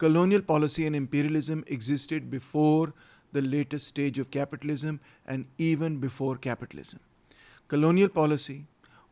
colonial policy and imperialism existed before the latest stage of capitalism and even before capitalism. colonial policy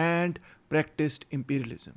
and practiced imperialism।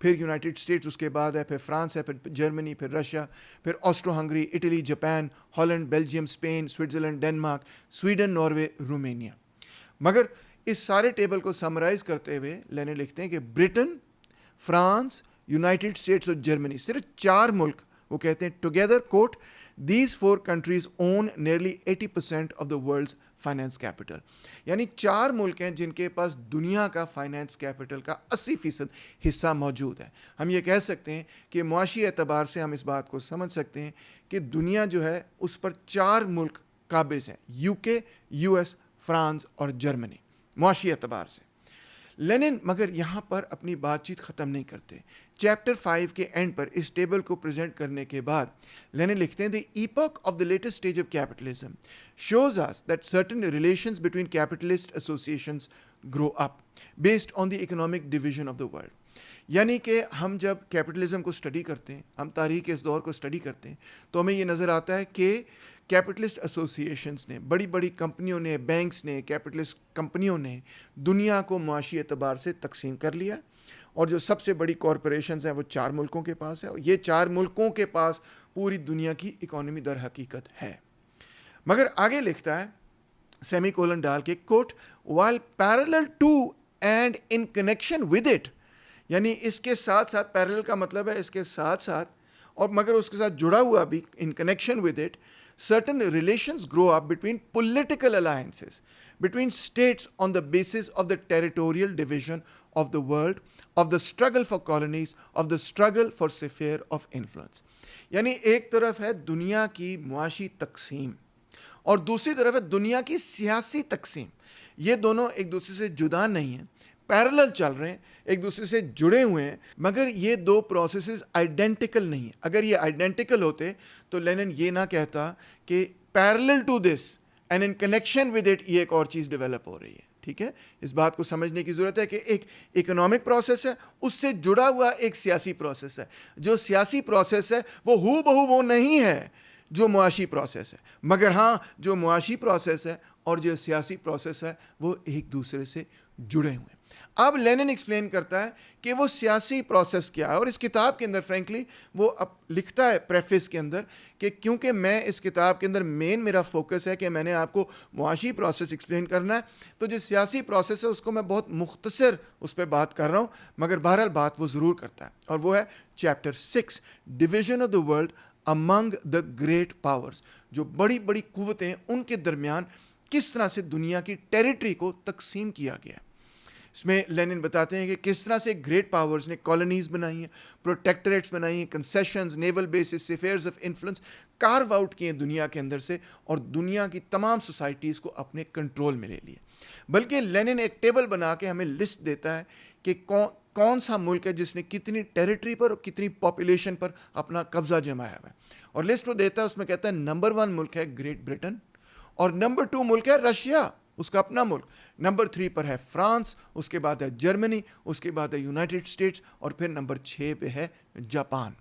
پھر United States اس کے بعد ہے، پھر France ہے، پھر جرمنی، پھر رشیا، پھر Austro Hungary, Italy, Japan, Holland, Belgium, Spain, Switzerland, Denmark, Sweden, Norway, Romania. مگر اس سارے ٹیبل کو سمرائز کرتے ہوئے لینن لکھتے ہیں کہ برٹن، فرانس، یونائٹڈ اسٹیٹس اور جرمنی، صرف 4 ملک، وہ کہتے ہیں together quote these 4 countries own nearly 80% of the world's finance capital, یعنی 4 ملک ہیں جن کے پاس دنیا کا فائنینس کیپٹل کا 80% حصہ موجود ہے۔ ہم یہ کہہ سکتے ہیں کہ معاشی اعتبار سے ہم اس بات کو سمجھ سکتے ہیں کہ دنیا جو ہے اس پر 4 ملک قابض ہیں، یو کے، یو ایس، فرانس اور جرمنی، معاشی اعتبار سے۔ لینن مگر یہاں پر اپنی بات چیت ختم نہیں کرتے۔ چیپٹر 5 کے اینڈ پر اس ٹیبل کو پریزنٹ کرنے کے بعد لینن لکھتے ہیں، the epoch of the latest stage of capitalism shows us that certain relations between capitalist associations grow up based on the economic division of the world۔ یعنی کہ ہم جب کیپٹلزم کو اسٹڈی کرتے ہیں، ہم تاریخ کے اس دور کو اسٹڈی کرتے ہیں، تو ہمیں یہ نظر آتا ہے کہ کیپٹلسٹ ایسوسیشنز نے، بڑی بڑی کمپنیوں نے، بینکس نے، کیپٹلسٹ کمپنیوں نے دنیا کو معاشی اعتبار سے تقسیم کر لیا، اور جو سب سے بڑی کارپوریشنز ہیں وہ 4 ملکوں کے پاس ہے، اور یہ 4 ملکوں کے پاس پوری دنیا کی اکانومی در حقیقت ہے۔ مگر آگے لکھتا ہے سیمی کولن ڈال کے، کوٹ while parallel to and in connection with it، یعنی اس کے ساتھ ساتھ، پیرلل کا مطلب ہے اس کے ساتھ ساتھ، اور مگر اس کے ساتھ جڑا ہوا بھی، in connection with it certain relations grow up between political alliances between states on the basis of the territorial division of the world, of the struggle for colonies, of the struggle for sphere of influence۔ یعنی ایک طرف ہے دنیا کی معاشی تقسیم اور دوسری طرف ہے دنیا کی سیاسی تقسیم۔ یہ دونوں ایک دوسرے سے جدا نہیں ہیں، پیرلل چل رہے ہیں، ایک دوسرے سے جڑے ہوئے ہیں، مگر یہ 2 پروسیسز آئیڈینٹیکل نہیں ہیں۔ اگر یہ آئیڈینٹیکل ہوتے تو لینن یہ نہ کہتا کہ parallel to this and in connection with it یہ ایک اور چیز ڈیولپ ہو رہی ہے۔ ٹھیک ہے، اس بات کو سمجھنے کی ضرورت ہے کہ ایک اکنامک پروسیس ہے، اس سے جڑا ہوا ایک سیاسی پروسیس ہے۔ جو سیاسی پروسیس ہے وہ ہو بہو وہ نہیں ہے جو معاشی پروسیس ہے، مگر ہاں جو معاشی پروسیس ہے اور جو سیاسی پروسیس ہے وہ ایک دوسرے سے جڑے ہوئے ہیں۔ اب لینن ایکسپلین کرتا ہے کہ وہ سیاسی پروسیس کیا ہے، اور اس کتاب کے اندر فرینکلی وہ لکھتا ہے پریفیس کے اندر کہ کیونکہ میں اس کتاب کے اندر میرا فوکس ہے کہ میں نے آپ کو معاشی پروسیس ایکسپلین کرنا ہے، تو جو سیاسی پروسیس ہے اس کو میں بہت مختصر اس پہ بات کر رہا ہوں، مگر بہرحال بات وہ ضرور کرتا ہے، اور وہ ہے chapter 6 division of the world Umang the great powers, جو بڑی بڑی قوتیں ان کے درمیان کس طرح سے دنیا کی ٹیریٹری کو تقسیم کیا گیا ہے۔ اس میں لینن بتاتے ہیں کہ کس طرح سے گریٹ پاورز نے کالونیز بنائی ہیں، پروٹیکٹریٹس بنائی ہیں، concessions, naval bases, spheres of influence carve out کیے ہیں دنیا کے اندر سے، اور دنیا کی تمام سوسائٹیز کو اپنے کنٹرول میں لے لیا۔ بلکہ لینن ایک ٹیبل بنا کے ہمیں لسٹ دیتا ہے کہ کون سا ملک ہے جس نے کتنی ٹیریٹری پر اور کتنی پاپولیشن پر اپنا قبضہ جمایا ہوا ہے، اور لسٹ وہ دیتا ہے، اس میں کہتا ہے نمبر 1 ملک ہے گریٹ برٹن، اور نمبر 2 ملک ہے رشیا، اس کا اپنا ملک، نمبر 3 پر ہے فرانس، اس کے بعد ہے جرمنی، اس کے بعد ہے یونائٹڈ اسٹیٹس، اور پھر نمبر 6 پہ ہے جاپان۔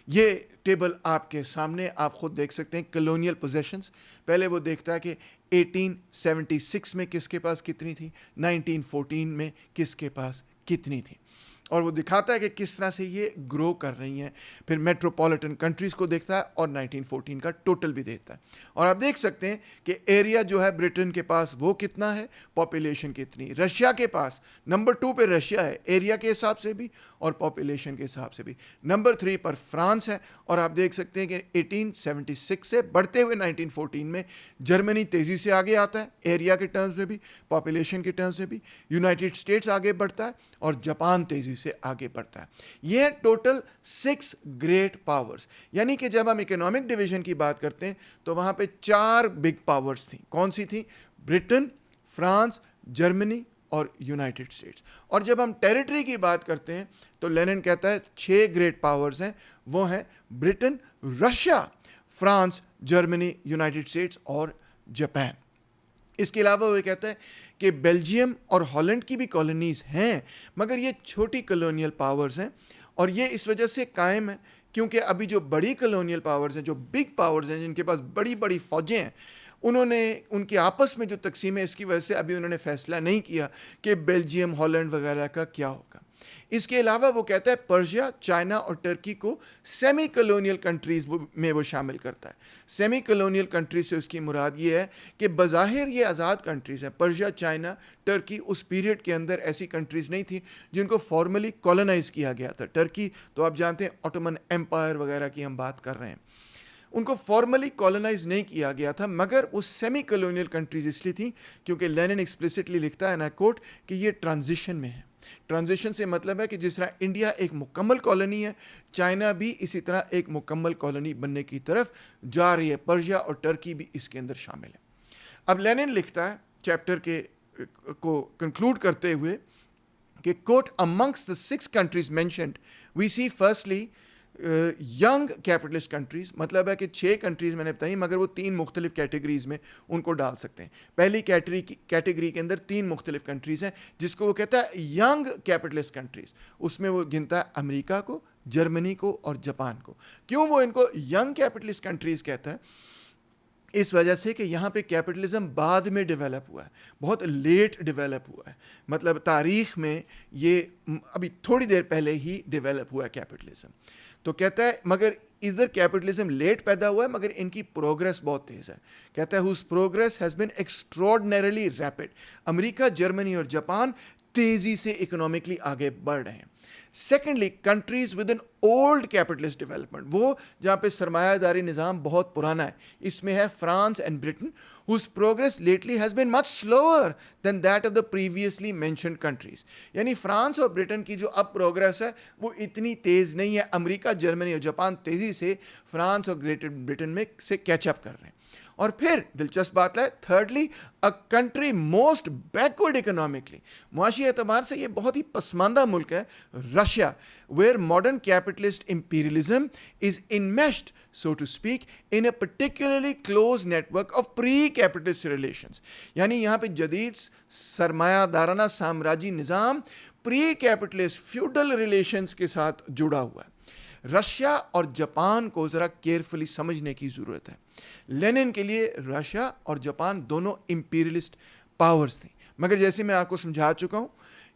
یہ ٹیبل آپ کے سامنے آپ خود دیکھ سکتے ہیں۔ کلونیل پوزیشنز، پہلے وہ دیکھتا ہے کہ 1876 میں کس کے پاس کتنی تھی، 1914 میں کس کے پاس کتنی تھی، اور وہ دکھاتا ہے کہ کس طرح سے یہ گرو کر رہی ہیں۔ پھر میٹروپولیٹن کنٹریز کو دیکھتا ہے اور 1914 کا ٹوٹل بھی دیکھتا ہے، اور آپ دیکھ سکتے ہیں کہ ایریا جو ہے برٹن کے پاس وہ کتنا ہے، پاپولیشن کتنی۔ رشیا کے پاس نمبر 2 پہ رشیا ہے، ایریا کے حساب سے بھی اور پاپولیشن کے حساب سے بھی۔ نمبر 3 پر فرانس ہے، اور آپ دیکھ سکتے ہیں کہ 1876 سے بڑھتے ہوئے 1914 میں جرمنی تیزی سے آگے آتا ہے، ایریا کے ٹرمز میں بھی، پاپولیشن کے ٹرمز میں بھی۔ یونائٹڈ اسٹیٹس آگے بڑھتا ہے، اور جاپان تیزی سے آگے بڑھتا ہے۔ یہ ٹوٹل 6 گریٹ پاورز، یعنی کہ جب ہم اکنامک ڈویژن کی بات کرتے ہیں تو وہاں پہ 4 بگ پاورز تھیں۔ کون سی تھیں؟ برٹن، فرانس، جرمنی اور یونائٹڈ اسٹیٹس۔ اور جب ہم ٹیریٹری کی بات کرتے ہیں تو لینن کہتا ہے 6 گریٹ پاورز ہیں، وہ ہیں Britain, Russia, France, Germany, United States اور جاپان۔ اس کے علاوہ وہ کہتا ہے کہ بیلجیم اور ہالینڈ کی بھی کالونیز ہیں، مگر یہ چھوٹی کلونیل پاورز ہیں، اور یہ اس وجہ سے قائم ہے کیونکہ ابھی جو بڑی کلونیل پاورز ہیں، جو بگ پاورز ہیں، جن کے پاس بڑی بڑی فوجیں ہیں، انہوں نے ان کی آپس میں جو تقسیم ہے اس کی وجہ سے ابھی انہوں نے فیصلہ نہیں کیا کہ بیلجیم ہالینڈ وغیرہ کا کیا ہوگا. اس کے علاوہ وہ کہتا ہے پرشیا چائنا اور ٹرکی کو سیمی کلونیل کنٹریز میں وہ شامل کرتا ہے. سیمی کلونیل کنٹریز سے اس کی مراد یہ ہے کہ بظاہر یہ آزاد کنٹریز ہیں. پرشیا چائنا ٹرکی اس پیریڈ کے اندر ایسی کنٹریز نہیں تھیں جن کو فارملی کالونائز کیا گیا تھا. ٹرکی تو آپ جانتے ہیں آٹومن ایمپائر وغیرہ کی ہم بات کر رہے ہیں, ان کو فارملی کالونائز نہیں کیا گیا تھا, مگر وہ سیمی کلونیل کنٹریز اس لیے تھیں کیونکہ لینن ایکسپلیسٹلی لکھتا ہے, اینڈ آئی کوٹ, کہ یہ ٹرانزیشن میں ہے. ٹرانزیشن سے مطلب ہے کہ جس طرح انڈیا ایک مکمل کالونی ہے, چائنا بھی اسی طرح ایک مکمل کالونی بننے کی طرف جا رہی ہے. پرشیا اور ٹرکی بھی اس کے اندر شامل ہے. اب لینن لکھتا ہے چیپٹر کو کنکلوڈ کرتے ہوئے کہ کوٹ, amongst the 6 countries mentioned we see firstly young capitalist countries, مطلب ہے کہ 6 کنٹریز میں نے بتائی مگر وہ 3 مختلف کیٹیگریز میں ان کو ڈال سکتے ہیں. پہلی کیٹیگری کے اندر 3 مختلف کنٹریز ہیں جس کو وہ کہتا ہے ینگ کیپٹلسٹ کنٹریز. اس میں وہ گنتا ہے امریکہ کو, جرمنی کو اور جاپان کو. کیوں وہ ان کو ینگ کیپٹلسٹ کنٹریز کہتا ہے؟ اس وجہ سے کہ یہاں پہ کیپٹلزم بعد میں ڈیولپ ہوا ہے, بہت لیٹ ڈیولپ ہوا ہے, مطلب تاریخ میں یہ ابھی تھوڑی دیر پہلے ہی ڈیولپ ہوا ہے کیپٹلزم. تو کہتا ہے مگر ادھر کیپٹلزم لیٹ پیدا ہوا ہے مگر ان کی پروگریس بہت تیز ہے. کہتا ہے whose progress has been extraordinarily rapid. امریکہ, جرمنی اور جاپان تیزی سے اکنامکلی آگے بڑھ رہے ہیں. Secondly countries with an old capitalist development, وہ جہاں پہ سرمایہ داری نظام بہت پرانا ہے. اس میں ہے France and Britain, whose progress lately has been much slower than that of the previously mentioned countries. یعنی فرانس اور برٹن کی جو اب پروگریس ہے وہ اتنی تیز نہیں ہے. امریکہ, جرمنی اور جاپان تیزی سے فرانس اور گریٹ برٹن میں سے کیچ اپ کر رہے ہیں. اور پھر دلچسپ بات ہے, thirdly a country most backward economically, معاشی اعتبار سے یہ بہت ہی پسماندہ ملک ہے, Russia, where modern capitalist imperialism is enmeshed so to speak in a particularly close network of pre-capitalist relations. یعنی یہاں پہ جدید سرمایہ دارانہ سامراجی نظام پری کیپٹلسٹ فیوڈل ریلیشنز کے ساتھ جڑا ہوا ہے. رشیا اور جاپان کو ذرا کیئرفلی سمجھنے کی ضرورت ہے. لینن کے لیے رشیا اور جاپان دونوں امپیریلسٹ پاورز تھیں, مگر جیسے میں آپ کو سمجھا چکا ہوں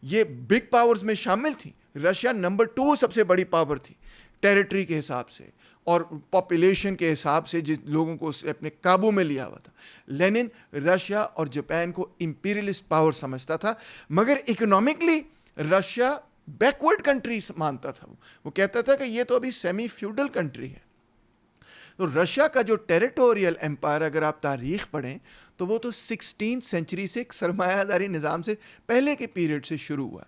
یہ بگ پاورز میں شامل تھیں. رشیا نمبر 2 سب سے بڑی پاور تھی ٹیریٹری کے حساب سے اور پاپولیشن کے حساب سے, جس لوگوں کو اسے اپنے قابو میں لیا ہوا تھا. لینن رشیا اور جاپان کو امپیریلسٹ پاور سمجھتا تھا, مگر اکنامکلی رشیا بیکورڈ کنٹری مانتا تھا. وہ کہتا تھا کہ یہ تو ابھی سیمی فیوڈل کنٹری ہے. تو رشیا کا جو ٹیریٹوریل امپائر اگر آپ تاریخ پڑھیں تو وہ تو 16 سینچری سے سرمایہ داری نظام سے پہلے کے پیریڈ سے شروع ہوا.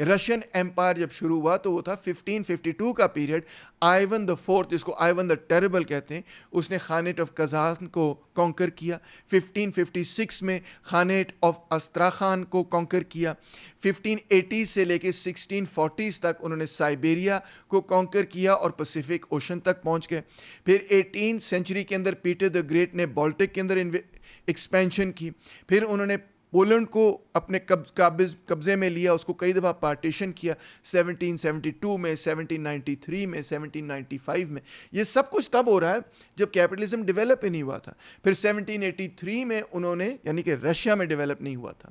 رشین امپائر جب شروع ہوا تو وہ تھا 1552 کا پیریڈ. آئیون دا فورتھ, جس کو آئیون دا ٹیربل کہتے ہیں, اس نے خانیٹ آف کزان کو کانکر کیا. 1556 میں خانیٹ آف استراخان کو کانکر کیا. 1580 سے لے کے 1640 تک انہوں نے سائبیریا کو کانکر کیا اور پیسیفک اوشن تک پہنچ گئے. پھر 18 سینچری کے اندر پیٹر دا گریٹ نے بالٹک کے اندر ایکسپینشن کی. پھر انہوں نے پولینڈ کو اپنے قبضے میں لیا, اس کو کئی دفعہ پارٹیشن کیا 1772 میں, 1793 میں, 1795 میں. یہ سب کچھ تب ہو رہا ہے جب کیپٹلزم ڈیولپ ہی نہیں ہوا تھا. پھر 1783 میں انہوں نے, یعنی کہ رشیا میں ڈیولپ نہیں ہوا تھا,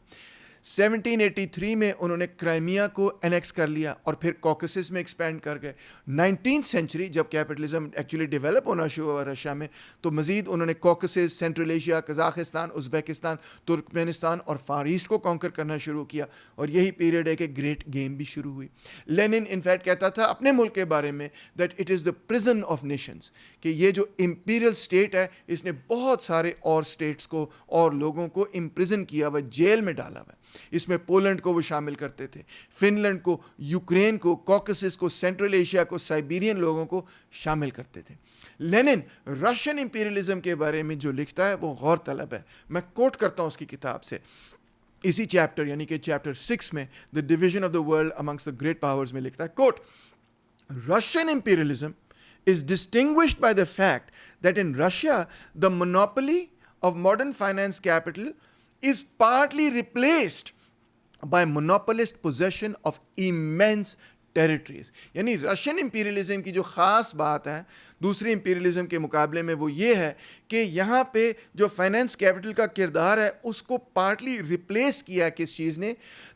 1783 میں انہوں نے کرائمیا کو انیکس کر لیا اور پھر کوکسس میں ایکسپینڈ کر گئے. 19th سینچری جب کیپٹلزم ایکچولی ڈیولپ ہونا شروع ہوا رشیا میں, تو مزید انہوں نے Caucasus, Central Asia, Kazakhstan, Uzbekistan, Turkmenistan اور فار ایسٹ کو کانکر کرنا شروع کیا. اور یہی پیریڈ ہے کہ گریٹ گیم بھی شروع ہوئی. لینن انفیکٹ کہتا تھا اپنے ملک کے بارے میں that it is the prison of nations, کہ یہ جو امپیریل اسٹیٹ ہے اس نے بہت سارے اور اسٹیٹس کو اور لوگوں کو امپریزن کیا ہوا, جیل میں ڈالا ہوا ہے. اس میں پولینڈ کو وہ شامل کرتے تھے, فن لینڈ کو, یوکرین کو, کوکسس کو, سینٹرل ایشیا کو, سائبیرین لوگوں کو شامل کرتے تھے. لینن رشین امپیریلزم کے بارے میں جو لکھتا ہے وہ غور طلب ہے. میں کوٹ کرتا ہوں اس کی کتاب سے, اسی چیپٹر یعنی کہ چیپٹر 6 میں the division of the world amongst the great powers میں لکھتا ہے, quote, Russian imperialism is distinguished by the fact that in Russia the monopoly of modern finance capital is partly replaced by monopolist possession of immense territories. یعنی Russian imperialism کی جو خاص بات ہے دوسری امپیریلزم کے مقابلے میں وہ یہ ہے کہ یہاں پہ جو فائنینس کیپٹل کا کردار ہے اس کو پارٹلی ریپلیس کیا کس چیز نے,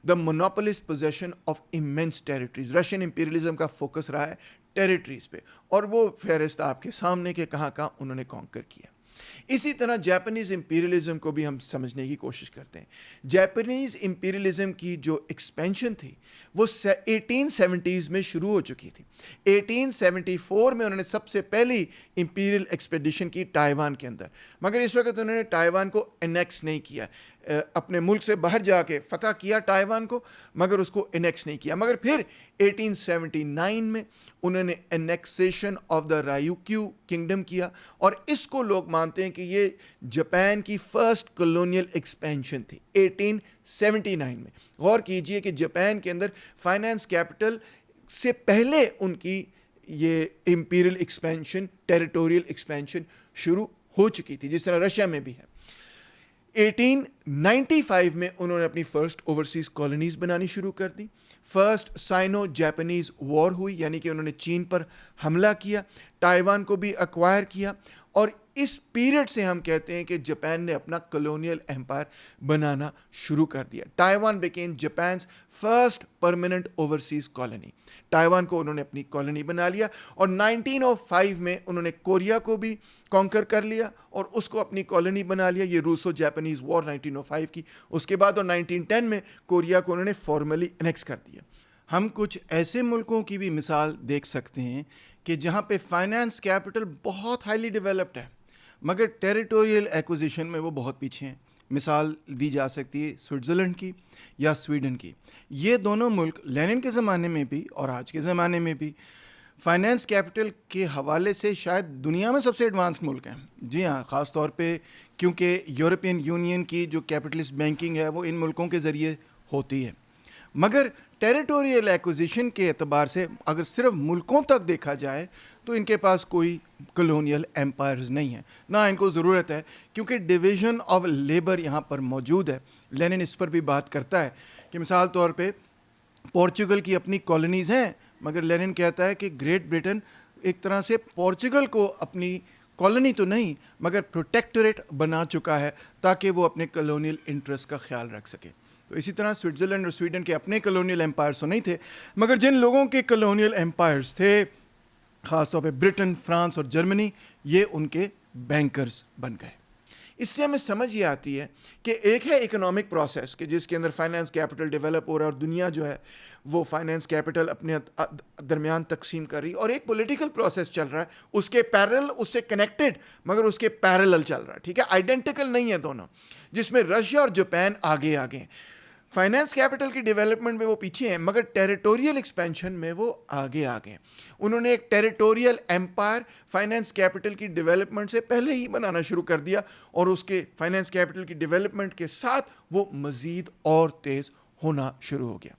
the monopolist position of immense territories. Russian imperialism کا فوکس رہا ہے ٹیریٹریز پہ, اور وہ فہرست آپ کے سامنے کہ کہاں کہاں انہوں نے کانکر کیا. اسی طرح جاپانیز امپیریلزم کو بھی ہم سمجھنے کی کوشش کرتے ہیں. جاپانیز امپیریلزم کی جو ایکسپینشن تھی وہ 1870s میں شروع ہو چکی تھی. 1874 میں انہوں نے سب سے پہلی امپیریل ایکسپیڈیشن کی تائیوان کے اندر, مگر اس وقت انہوں نے تائیوان کو انیکس نہیں کیا, اپنے ملک سے باہر جا کے فتح کیا تائیوان کو, مگر اس کو انیکس نہیں کیا. مگر پھر 1879 میں انہوں نے انیکسیشن آف دا رائیوکیو کنگڈم کیا, اور اس کو لوگ مانتے ہیں کہ یہ جاپان کی فرسٹ کولونیل ایکسپینشن تھی 1879 میں. غور کیجئے کہ جاپان کے اندر فائنانس کیپٹل سے پہلے ان کی یہ امپیریل ایکسپینشن, ٹیریٹوریل ایکسپینشن شروع ہو چکی تھی, جس طرح رشیا میں بھی ہے. 1895 میں انہوں نے اپنی فرسٹ اوورسیز کالونیز بنانی شروع کر دی. فرسٹ سائنو جاپانیز وار ہوئی, یعنی کہ انہوں نے چین پر حملہ کیا, تائیوان کو بھی ایکوائر کیا, اور اس پیریڈ سے ہم کہتے ہیں کہ جاپان نے اپنا کولونیل ایمپائر بنانا شروع کر دیا. Taiwan became Japan's first permanent overseas colony. Taiwan کو انہوں نے اپنی کالونی بنا لیا, اور 1905 میں انہوں نے کوریا کو بھی کانکر کر لیا اور اس کو اپنی کالونی بنا لیا. یہ روسو جاپانیز وار 1905 کی, اس کے بعد اور 1910 میں کوریا کو انہوں نے فارملی انیکس کر دیا. ہم کچھ ایسے ملکوں کی بھی مثال دیکھ سکتے ہیں کہ جہاں پہ فائنانس کیپٹل بہت ہائیلی ڈیولپڈ ہے مگر ٹیریٹوریل ایکوزیشن میں وہ بہت پیچھے ہیں. مثال دی جا سکتی ہے سوئٹزرلینڈ کی یا سویڈن کی. یہ دونوں ملک لینن کے زمانے میں بھی اور آج کے زمانے میں بھی فائنانس کیپٹل کے حوالے سے شاید دنیا میں سب سے ایڈوانس ملک ہیں. جی ہاں, خاص طور پہ کیونکہ یورپین یونین کی جو کیپٹلسٹ بینکنگ ہے وہ ان ملکوں کے ذریعے ہوتی ہے. مگر ٹیریٹوریل ایکوزیشن کے اعتبار سے اگر صرف ملکوں تک دیکھا جائے تو ان کے پاس کوئی کولونیل ایمپائرز نہیں ہیں, نہ ان کو ضرورت ہے, کیونکہ ڈویژن آف لیبر یہاں پر موجود ہے. لینن اس پر بھی بات کرتا ہے کہ مثال طور پہ پورچوگل کی اپنی کالونیز ہیں, مگر لینن کہتا ہے کہ گریٹ برٹن ایک طرح سے پورچوگل کو اپنی کالونی تو نہیں مگر پروٹیکٹوریٹ بنا چکا ہے تاکہ وہ اپنے کالونیل انٹرسٹ کا خیال رکھ سکے. تو اسی طرح سوئٹزرلینڈ اور سویڈن کے اپنے کالونیل ایمپائرز تو نہیں تھے, مگر جن لوگوں کے کالونیل ایمپائرز تھے خاص طور پہ برٹن, فرانس اور جرمنی, یہ ان کے بینکرز بن گئے. اس سے ہمیں سمجھ یہ آتی ہے کہ ایک ہے اکنامک پروسیس کہ جس کے اندر فائنانس کیپٹل ڈیولپ ہو رہا ہے اور دنیا جو ہے وہ فائنانس کیپٹل اپنے درمیان تقسیم کر رہی, اور ایک پولیٹیکل پروسیس چل رہا ہے اس کے پیرل, اس سے کنیکٹڈ مگر اس کے پیرلل چل رہا ہے. ٹھیک ہے, آئیڈینٹیکل نہیں ہے دونوں, جس میں رشیا اور جاپان آگے آگے ہیں. فائنانس کیپٹل کی ڈیولپمنٹ میں وہ پیچھے ہیں مگر ٹیریٹوریل ایکسپینشن میں وہ آگے آگے ہیں. انہوں نے ایک ٹیریٹوریل ایمپائر فائنانس کیپٹل کی ڈیولپمنٹ سے پہلے ہی بنانا شروع کر دیا, اور اس کے فائنانس کیپٹل کی ڈیولپمنٹ کے ساتھ وہ مزید اور تیز ہونا شروع ہو گیا.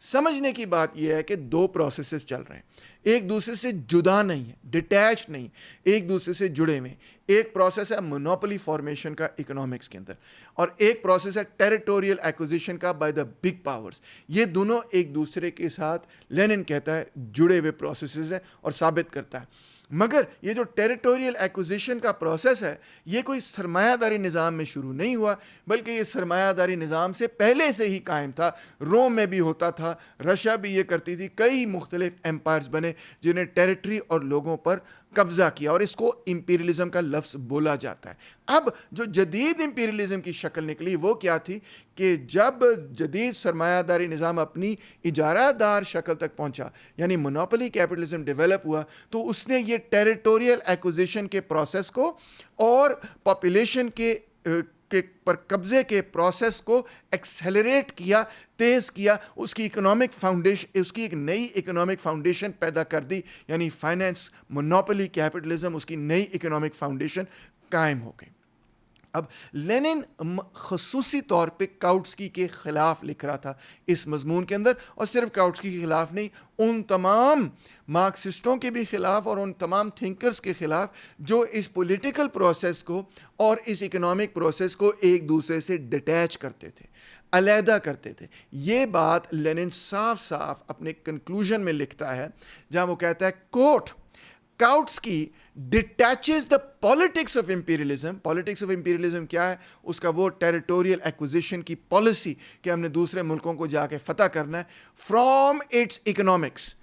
سمجھنے کی بات یہ ہے کہ دو پروسیسز چل رہے ہیں, ایک دوسرے سے جدا نہیں ہے, ڈیٹیچ نہیں, ایک دوسرے سے جڑے ہوئے. ایک پروسیس ہے مونوپولی فارمیشن کا اکنامکس کے اندر, اور ایک پروسیس ہے ٹیریٹوریل ایکوزیشن کا بائی دا بگ پاورز. یہ دونوں ایک دوسرے کے ساتھ لینن کہتا ہے جڑے ہوئے پروسیسز ہیں اور ثابت کرتا ہے. مگر یہ جو ٹیریٹوریل ایکوزیشن کا پروسیس ہے یہ کوئی سرمایہ داری نظام میں شروع نہیں ہوا, بلکہ یہ سرمایہ داری نظام سے پہلے سے ہی قائم تھا. روم میں بھی ہوتا تھا, رشیا بھی یہ کرتی تھی, کئی مختلف ایمپائرز بنے جنہیں ٹیریٹری اور لوگوں پر قبضہ کیا, اور اس کو امپیریلزم کا لفظ بولا جاتا ہے. اب جو جدید امپیریلزم کی شکل نکلی وہ کیا تھی کہ جب جدید سرمایہ داری نظام اپنی اجارہ دار شکل تک پہنچا, یعنی مونوپولی کیپٹلزم ڈیولپ ہوا, تو اس نے یہ ٹیریٹوریل ایکوزیشن کے پروسیس کو اور پاپولیشن کے پر قبضے کے پروسیس کو ایکسیلریٹ کیا, تیز کیا. اس کی اکنامک فاؤنڈیشن, اس کی ایک نئی اکنامک فاؤنڈیشن پیدا کر دی, یعنی فائنانس مونوپولی کیپٹلزم, اس کی نئی اکنامک فاؤنڈیشن قائم ہو گئی. اب لینن خصوصی طور پہ کاؤٹسکی کے خلاف لکھ رہا تھا اس مضمون کے اندر، اور صرف کاؤٹسکی کے خلاف نہیں، ان تمام مارکسسٹوں کے بھی خلاف اور ان تمام تھنکرز کے خلاف جو اس پولیٹیکل پروسیس کو اور اس اکنامک پروسیس کو ایک دوسرے سے ڈٹیچ کرتے تھے، علیحدہ کرتے تھے. یہ بات لینن صاف صاف اپنے کنکلوژن میں لکھتا ہے، جہاں وہ کہتا ہے quote Kautsky detaches the politics of imperialism. Politics of imperialism کیا ہے؟ اس کا وہ ٹیریٹوریل ایکوزیشن کی پالیسی کہ ہم نے دوسرے ملکوں کو جا کے فتح کرنا ہے، from its economics.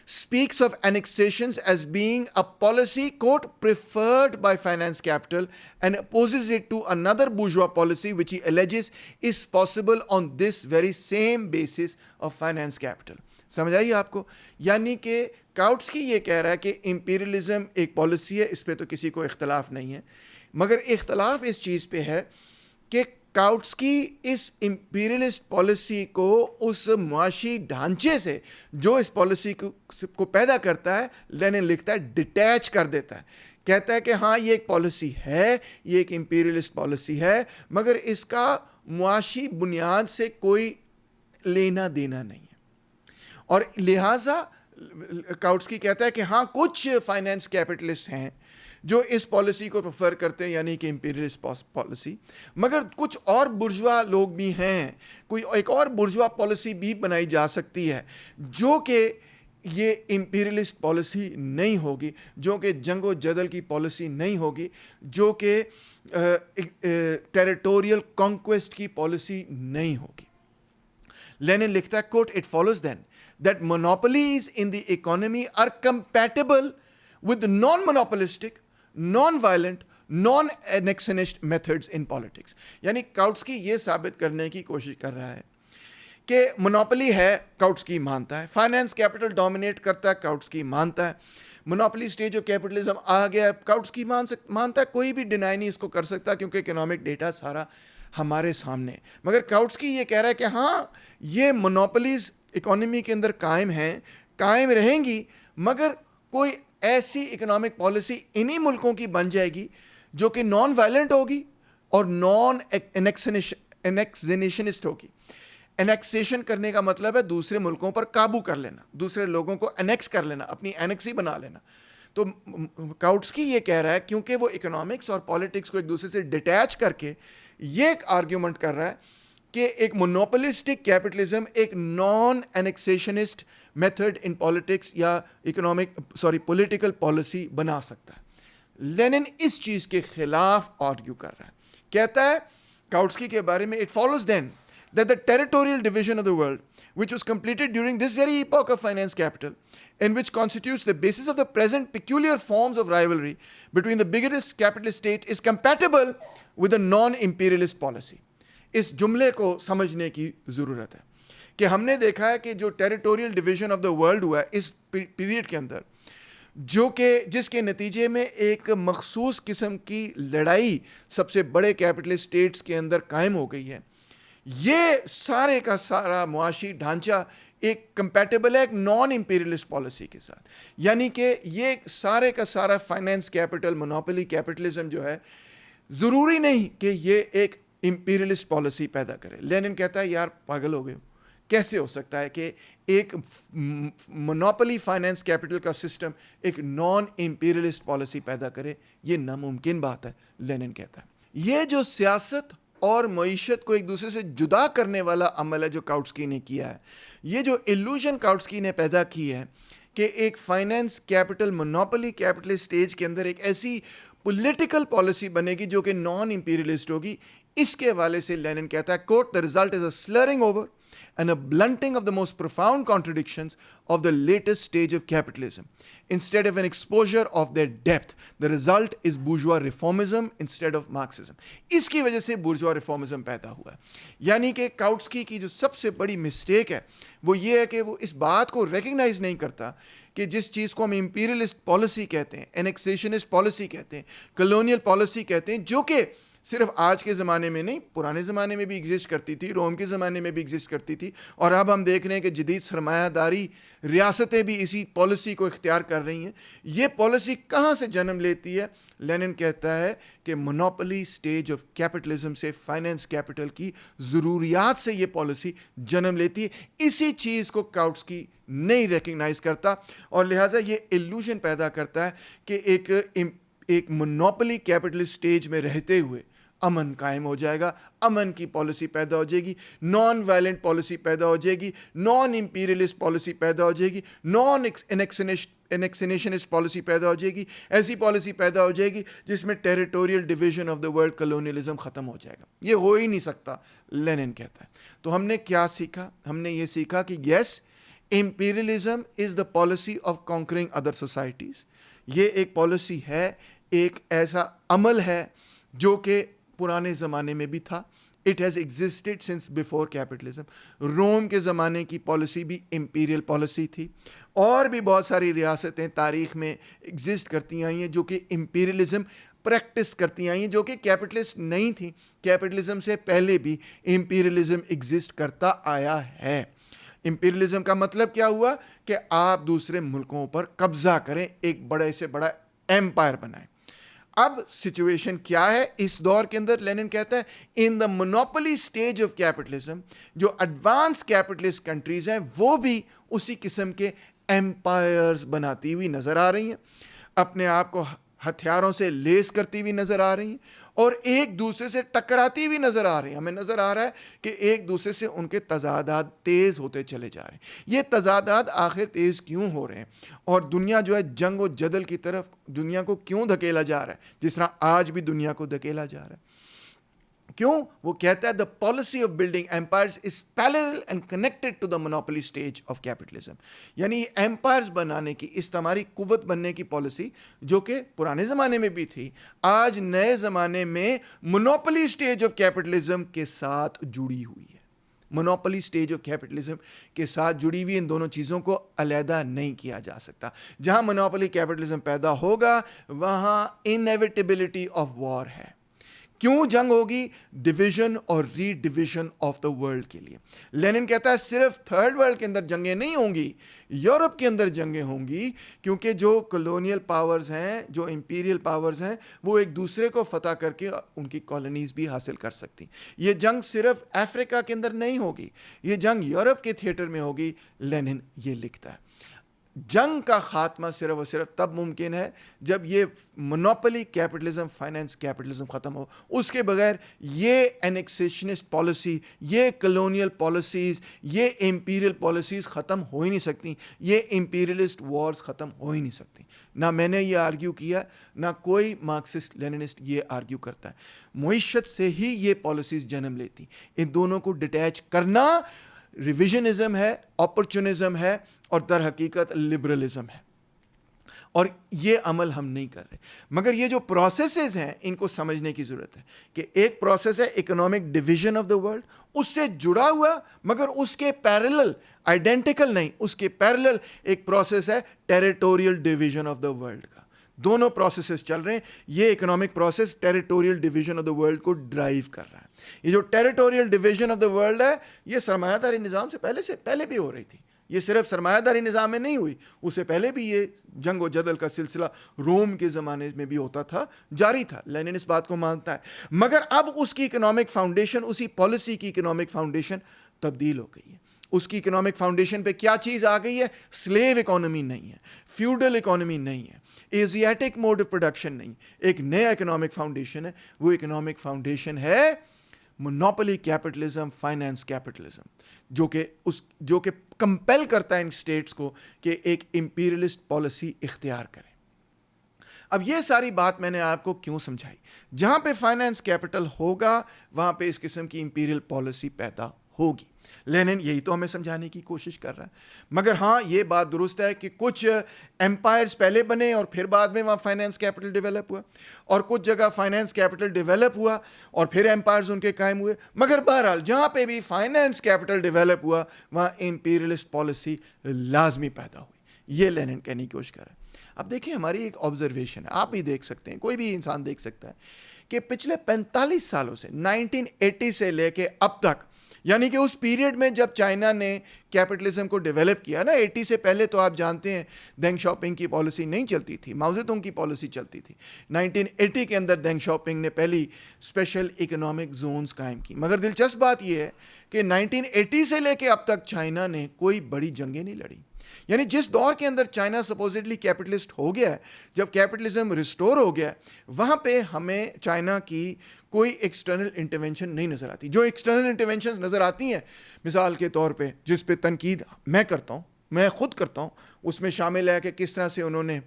Speaks of annexations as being a policy, quote, preferred by finance capital, and opposes it to another bourgeois policy which he alleges is possible on this very same basis of finance capital. سمجھ آئیے آپ کو؟ یعنی کہ کاؤٹسکی یہ کہہ رہا ہے کہ امپیریلزم ایک پالیسی ہے، اس پہ تو کسی کو اختلاف نہیں ہے، مگر اختلاف اس چیز پہ ہے کہ کاؤٹسکی اس امپیریلسٹ پالیسی کو اس معاشی ڈھانچے سے جو اس پالیسی کو پیدا کرتا ہے، لینن لکھتا ہے ڈیٹیچ کر دیتا ہے. کہتا ہے کہ ہاں یہ ایک پالیسی ہے، یہ ایک امپیریلسٹ پالیسی ہے، مگر اس کا معاشی بنیاد سے کوئی لینا دینا نہیں ہے. اور لہٰذا کاؤٹسکی کہتا ہے کہ ہاں کچھ فائنینس کیپٹلسٹ ہیں جو اس پالیسی کو پریفر کرتے ہیں، یعنی کہ امپیریلسٹ پالیسی، مگر کچھ اور برجوا لوگ بھی ہیں، کوئی ایک اور برجوا پالیسی بھی بنائی جا سکتی ہے جو کہ یہ امپیریلسٹ پالیسی نہیں ہوگی، جو کہ جنگ و جدل کی پالیسی نہیں ہوگی، جو کہ ٹیریٹوریل کانکویسٹ کی پالیسی نہیں ہوگی. لینن لکھتا ہے quote it follows then that monopolies in the economy are compatible with non-monopolistic, non-violent, non-annexionist methods in politics. یعنی کاؤٹسکی یہ ثابت کرنے کی کوشش کر رہا ہے کہ منوپلی ہے، کاؤٹسکی مانتا ہے، فائنینس کیپٹل ڈومینیٹ کرتا ہے، کاؤٹسکی مانتا ہے، منوپلی اسٹیج آف کیپٹلزم آ گیا ہے، کاؤٹسکی مانتا ہے، کوئی بھی ڈینائی نہیں اس کو کر سکتا کیونکہ اکنامک ڈیٹا سارا ہمارے سامنے. مگر کاؤٹسکی یہ کہہ رہا ہے کہ ہاں یہ منوپلیز اکانومی کے اندر قائم ہیں، قائم رہیں گی، مگر کوئی ایسی اکنامک پالیسی انہی ملکوں کی بن جائے گی جو کہ نان وائلنٹ ہوگی اور نان انیکسنیشنسٹ ہوگی. انیکسیشن کرنے کا مطلب ہے دوسرے ملکوں پر قابو کر لینا، دوسرے لوگوں کو انیکس کر لینا، اپنی اینکسی بنا لینا. تو کاؤٹسکی یہ کہہ رہا ہے کیونکہ وہ اکنامکس اور پالیٹکس کو ایک دوسرے سے ڈیٹیچ کر کے یہ ایک آرگیومنٹ کر رہا ہے کہ ایک مونوپلسٹک کیپٹلزم ایک نان انیکسیشنسٹ میتھڈ ان پالیٹکس یا پولیٹیکل پالیسی بنا سکتا ہے. لینن اس چیز کے خلاف آرگیو کر رہا ہے، کہتا ہے کاؤٹسکی کے بارے میں it follows then that the territorial division of the world which was completed during this very epoch of finance capital and which constitutes the basis of the present peculiar forms of rivalry between the biggest capitalist state is compatible with a non-imperialist policy. اس جملے کو سمجھنے کی ضرورت ہے کہ ہم نے دیکھا ہے کہ جو territorial division of the world ہوا ہے اس پیریڈ کے اندر، جو کہ جس کے نتیجے میں ایک مخصوص قسم کی لڑائی سب سے بڑے کیپٹلسٹ اسٹیٹس کے اندر قائم ہو گئی ہے، یہ سارے کا سارا معاشی ڈھانچہ ایک کمپیٹیبل ہے ایک نان امپیریلسٹ پالیسی کے ساتھ. یعنی کہ یہ سارے کا سارا فائنینس کیپٹل، مونوپلی کیپٹلزم جو ہے، ضروری نہیں کہ یہ ایک امپیریلسٹ پالیسی پیدا کرے. لینن کہتا ہے یار پاگل ہو گئے، کیسے ہو سکتا ہے کہ ایک مونوپلی فائنینس کیپٹل کا سسٹم ایک نان امپیریلسٹ پالیسی پیدا کرے؟ یہ ناممکن بات ہے. لینن کہتا ہے یہ جو سیاست اور معیشت کو ایک دوسرے سے جدا کرنے والا عمل ہے جو کاؤٹسکی نے کیا ہے، یہ جو ایلوژن کاؤٹسکی نے پیدا کی ہے کہ ایک finance capital monopoly capital stage کے اندر ایک ایسی پولیٹیکل پالیسی بنے گی جو کہ نان امپیریلسٹ ہوگی، اس کے حوالے سے لینن کہتا ہے کوٹ the result is a slurring over and a blunting of the most profound contradictions of the latest stage of capitalism. Instead of an exposure of their depth, the result is bourgeois reformism instead of Marxism. اس کی وجہ سے bourgeois reformism پیدا ہوا ہے. یعنی کہ کاؤٹسکی کی جو سب سے بڑی مسٹیک ہے وہ یہ ہے کہ وہ اس بات کو ریکگنائز نہیں کرتا کہ جس چیز کو ہم امپیریلسٹ پالیسی کہتے ہیں، انیکسیشنسٹ پالیسی کہتے ہیں، کلونیل پالیسی کہتے ہیں، جو کہ صرف آج کے زمانے میں نہیں، پرانے زمانے میں بھی ایگزسٹ کرتی تھی، روم کے زمانے میں بھی ایگزسٹ کرتی تھی، اور اب ہم دیکھ رہے ہیں کہ جدید سرمایہ داری ریاستیں بھی اسی پالیسی کو اختیار کر رہی ہیں۔ یہ پالیسی کہاں سے جنم لیتی ہے؟ لینن کہتا ہے کہ مونوپلی سٹیج آف کیپٹلزم سے، فائنینس کیپٹل کی ضروریات سے یہ پالیسی جنم لیتی ہے۔ اسی چیز کو کاؤٹسکی نہیں ریکگنائز کرتا، اور لہٰذا یہ ایلوژن پیدا کرتا ہے کہ ایک مونوپلی کیپٹل سٹیج میں رہتے ہوئے امن قائم ہو جائے گا، امن کی پالیسی پیدا ہو جائے گی، نان وائلنٹ پالیسی پیدا ہو جائے گی، نان امپیریلسٹ پالیسی پیدا ہو جائے گی، نان انیکسنیشنسٹ پالیسی پیدا ہو جائے گی، ایسی پالیسی پیدا ہو جائے گی جس میں territorial division of the world, colonialism ختم ہو جائے گا۔ یہ ہو ہی نہیں سکتا، لینن کہتا ہے۔ تو ہم نے کیا سیکھا؟ ہم نے یہ سیکھا کہ yes, imperialism is the policy of conquering other societies. یہ ایک پالیسی ہے، ایک ایسا عمل ہے جو کہ پرانے زمانے میں بھی تھا۔ It has existed since before capitalism. Rome کے زمانے کی پالیسی بھی امپیریل پالیسی تھی، اور بھی بہت ساری ریاستیں تاریخ میں ایگزسٹ کرتی آئی ہیں جو کہ امپیریلزم پریکٹس کرتی آئی ہیں، جو کہ کیپٹلسٹ نہیں تھیں۔ کیپٹلزم سے پہلے بھی امپیریلزم ایگزسٹ کرتا آیا ہے۔ امپیریلزم کا مطلب کیا ہوا؟ کہ آپ دوسرے ملکوں پر قبضہ کریں، ایک بڑے سے بڑا ایمپائر بنائیں۔ اب سچویشن کیا ہے اس دور کے اندر؟ لینن کہتا ہے ان دا مونوپلی سٹیج آف کیپٹلزم، جو ایڈوانس کیپٹلسٹ کنٹریز ہیں وہ بھی اسی قسم کے ایمپائرز بناتی ہوئی نظر آ رہی ہیں، اپنے آپ کو ہتھیاروں سے لیس کرتی ہوئی نظر آ رہی ہیں، اور ایک دوسرے سے ٹکراتی ہوئی نظر آ رہی ہیں۔ ہمیں نظر آ رہا ہے کہ ایک دوسرے سے ان کے تضادات تیز ہوتے چلے جا رہے ہیں۔ یہ تضادات آخر تیز کیوں ہو رہے ہیں؟ اور دنیا جو ہے جنگ و جدل کی طرف دنیا کو کیوں دھکیلا جا رہا ہے، جس طرح آج بھی دنیا کو دھکیلا جا رہا ہے؟ کیوں؟ وہ کہتا ہے the policy of building empires is parallel and connected to the monopoly stage of capitalism۔ یعنی ایمپائرز بنانے کی، استعماری قوت بننے کی پالیسی جو کہ پرانے زمانے میں بھی تھی، آج نئے زمانے میں مونوپلی سٹیج آف کیپٹلزم کے ساتھ جڑی ہوئی ہے۔ مونوپلی سٹیج آف کیپٹلزم کے ساتھ جڑی ہوئی ان دونوں چیزوں کو علیحدہ نہیں کیا جا سکتا۔ جہاں مونوپلی کیپٹلزم پیدا ہوگا وہاں انیویٹیبلٹی آف وار ہے۔ کیوں جنگ ہوگی؟ ڈویژن اور ری ڈویژن آف دا ورلڈ کے لیے۔ لینن کہتا ہے صرف تھرڈ ورلڈ کے اندر جنگیں نہیں ہوں گی، یورپ کے اندر جنگیں ہوں گی، کیونکہ جو کلونیل پاورز ہیں، جو امپیریل پاورز ہیں، وہ ایک دوسرے کو فتح کر کے ان کی کالونیز بھی حاصل کر سکتی۔ یہ جنگ صرف افریقہ کے اندر نہیں ہوگی، یہ جنگ یورپ کے تھیٹر میں ہوگی۔ لینن یہ لکھتا ہے جنگ کا خاتمہ صرف اور صرف تب ممکن ہے جب یہ مونوپلی کیپٹلزم، فائنینس کیپٹلزم ختم ہو۔ اس کے بغیر یہ انیکسیشنسٹ پالیسی، یہ کلونیل پالیسیز، یہ امپیریل پالیسیز ختم ہو ہی نہیں سکتی، یہ امپیریلسٹ وارز ختم ہو ہی نہیں سکتی۔ نہ میں نے یہ آرگیو کیا، نہ کوئی مارکسسٹ لیننسٹ یہ آرگیو کرتا ہے۔ معیشت سے ہی یہ پالیسیز جنم لیتی، ان دونوں کو ڈیٹیچ کرنا ریویژنزم ہے، اپرچونزم ہے، اور در حقیقت لبرلزم ہے، اور یہ عمل ہم نہیں کر رہے۔ مگر یہ جو پروسیسز ہیں ان کو سمجھنے کی ضرورت ہے کہ ایک پروسیس ہے economic division of the world, اس سے جڑا ہوا مگر اس کے پیرلل، آئیڈینٹیکل نہیں، اس کے پیرلل ایک پروسیس ہے territorial division of the world کا۔ دونوں پروسیسز چل رہے ہیں۔ یہ economic process territorial division of the world کو ڈرائیو کر رہا ہے۔ یہ جو territorial division of the world ہے، یہ سرمایہ داری نظام سے پہلے بھی ہو رہی تھی۔ یہ صرف سرمایہ داری نظام میں نہیں ہوئی، اس سے پہلے بھی یہ جنگ و جدل کا سلسلہ روم کے زمانے میں بھی ہوتا تھا، جاری تھا۔ لینن اس بات کو مانتا ہے، مگر اب اس کی اکنامک فاؤنڈیشن، اسی پالیسی کی اکنامک فاؤنڈیشن تبدیل ہو گئی ہے۔ اس کی اکنامک فاؤنڈیشن پہ کیا چیز آ گئی ہے؟ سلیو اکانومی نہیں ہے، فیوڈل اکانومی نہیں ہے، ایزیاٹک موڈ آف پروڈکشن نہیں، ایک نیا اکنامک فاؤنڈیشن ہے۔ وہ اکنامک فاؤنڈیشن ہے مونوپلی کیپٹلزم، فائنینس کیپٹلزم، جو کہ کمپیل کرتا ہے ان اسٹیٹس کو کہ ایک امپیریلسٹ پالیسی اختیار کریں۔ اب یہ ساری بات میں نے آپ کو کیوں سمجھائی؟ جہاں پہ فائنینس کیپٹل ہوگا وہاں پہ اس قسم کی امپیریل پالیسی پیدا ہوگی۔ لینن یہی تو ہمیں سمجھانے کی کوشش کر رہا ہے۔ مگر ہاں یہ بات درست ہے کہ کچھ ایمپائرز پہلے بنے اور پھر بعد میں وہاں فائنینس کیپٹل ڈیولپ ہوا، اور کچھ جگہ فائنینس کیپٹل ڈیولپ ہوا اور پھر ایمپائرز ان کے قائم ہوئے۔ مگر بہرحال جہاں پہ بھی فائنینس کیپٹل ڈیولپ ہوا وہاں امپیریلسٹ پالیسی لازمی پیدا ہوئی۔ یہ لینن کہنے کی کوشش کر رہا ہے۔ اب دیکھیں ہماری ایک آبزرویشن ہے, آپ بھی دیکھ سکتے ہیں, کوئی بھی انسان دیکھ سکتا ہے کہ پچھلے 45 سالوں سے 1980 سے لے کے اب تک, یعنی کہ اس پیریڈ میں جب چائنا نے کیپٹلزم کو ڈیولپ کیا نا, 80 سے پہلے تو آپ جانتے ہیں دینگ شاپنگ کی پالیسی نہیں چلتی تھی, ماؤ زے تونگ کی پالیسی چلتی تھی. 1980 کے اندر دینگ شاپنگ نے پہلی اسپیشل اکنامک زونز قائم کی. مگر دلچسپ بات یہ ہے کہ 1980 سے لے کے اب تک چائنا نے کوئی بڑی جنگیں نہیں لڑی. یعنی جس دور کے اندر چائنا سپوزٹلی کیپٹلسٹ ہو گیا ہے, جب کیپٹلزم ریسٹور ہو گیا ہے, وہاں پہ ہمیں چائنا کی کوئی ایکسٹرنل انٹرونشن نہیں نظر آتی. جو ایکسٹرنل انٹرونشنز نظر آتی ہیں مثال کے طور پہ, جس پہ تنقید میں کرتا ہوں, میں خود کرتا ہوں, اس میں شامل ہے کہ کس طرح سے انہوں نے